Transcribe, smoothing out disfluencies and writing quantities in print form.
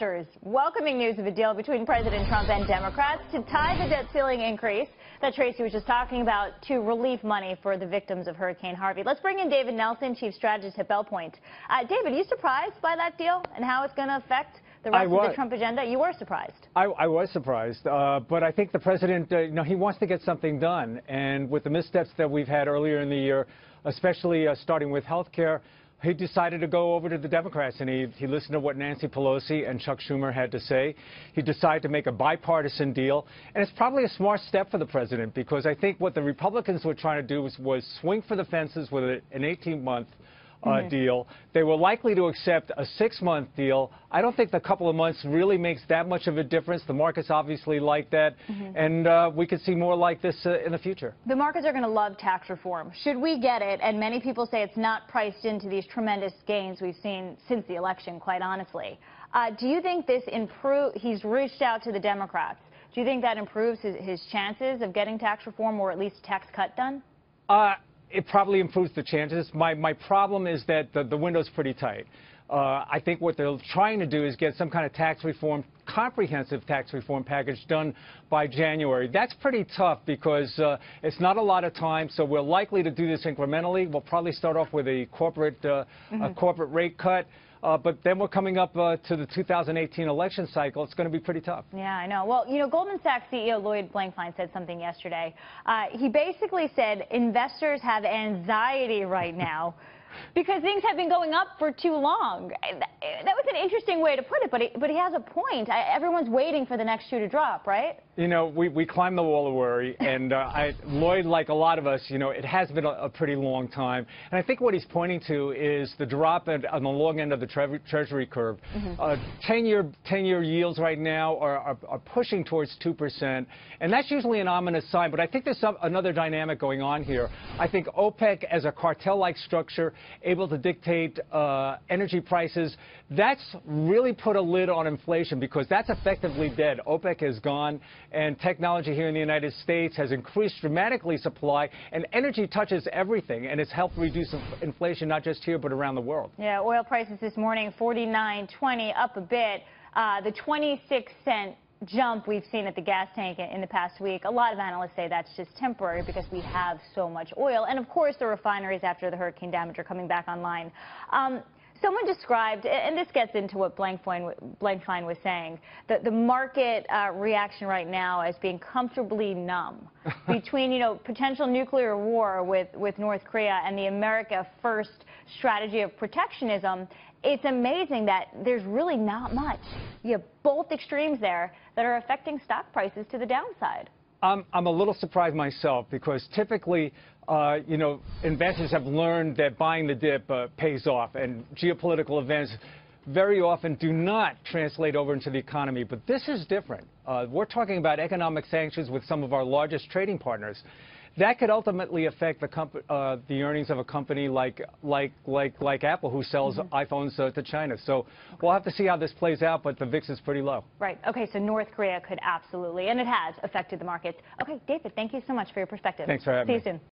investors welcoming news of a deal between President Trump and Democrats to tie the debt ceiling increase that Tracy was just talking about to relief money for the victims of Hurricane Harvey. Let's bring in David Nelson, Chief Strategist at Belpointe. David, are you surprised by that deal and how it's going to affect the rest of the Trump agenda? You were surprised. I was surprised, but I think the president, he wants to get something done. And with the missteps that we've had earlier in the year, especially starting with health care, he decided to go over to the Democrats, and he listened to what Nancy Pelosi and Chuck Schumer had to say. He decided to make a bipartisan deal, and it's probably a smart step for the president, because I think what the Republicans were trying to do was swing for the fences with an 18-month deal. They were likely to accept a 6-month deal. I don't think the couple of months really makes that much of a difference. The markets obviously like that, and we could see more like this in the future. The markets are going to love tax reform. Should we get it? And many people say it's not priced into these tremendous gains we've seen since the election, quite honestly. Do you think this he's reached out to the Democrats. Do you think that improves his chances of getting tax reform or at least a tax cut done? It probably improves the chances. My problem is that the window's pretty tight. I think what they're trying to do is get some kind of tax reform, comprehensive tax reform package done by January. That's pretty tough because it's not a lot of time, so we're likely to do this incrementally. We'll probably start off with a corporate rate cut. But then we're coming up to the 2018 election cycle. It's going to be pretty tough. Yeah, I know. Well, Goldman Sachs CEO Lloyd Blankfein said something yesterday. He basically said investors have anxiety right now because things have been going up for too long. That was an interesting way to put it, but he has a point. Everyone's waiting for the next shoe to drop, right? We climbed the wall of worry, and Lloyd, like a lot of us, it has been a pretty long time. And I think what he's pointing to is the drop on the long end of the Treasury curve. 10-year yields right now are pushing towards 2%, and that's usually an ominous sign. But I think there's another dynamic going on here. I think OPEC, as a cartel-like structure, able to dictate energy prices, that's really put a lid on inflation because that's effectively dead. OPEC is gone. And technology here in the United States has increased dramatically supply, and energy touches everything, and it's helped reduce inflation not just here but around the world. Yeah, oil prices this morning, $49.20, up a bit. The 26-cent jump we've seen at the gas tank in the past week, a lot of analysts say that's just temporary because we have so much oil. And, of course, the refineries after the hurricane damage are coming back online. Someone described, and this gets into what Blankfein was saying, the market reaction right now as being comfortably numb between, potential nuclear war with North Korea and the America First strategy of protectionism. It's amazing that there's really not much. You have both extremes there that are affecting stock prices to the downside. I'm a little surprised myself because typically, investors have learned that buying the dip pays off, and geopolitical events very often do not translate over into the economy. But this is different. We're talking about economic sanctions with some of our largest trading partners. That could ultimately affect the earnings of a company like Apple, who sells iPhones to China. So we'll have to see how this plays out, but the VIX is pretty low. Right. Okay, so North Korea could absolutely, and it has affected the markets. Okay, David, thank you so much for your perspective. Thanks for having me. See you soon.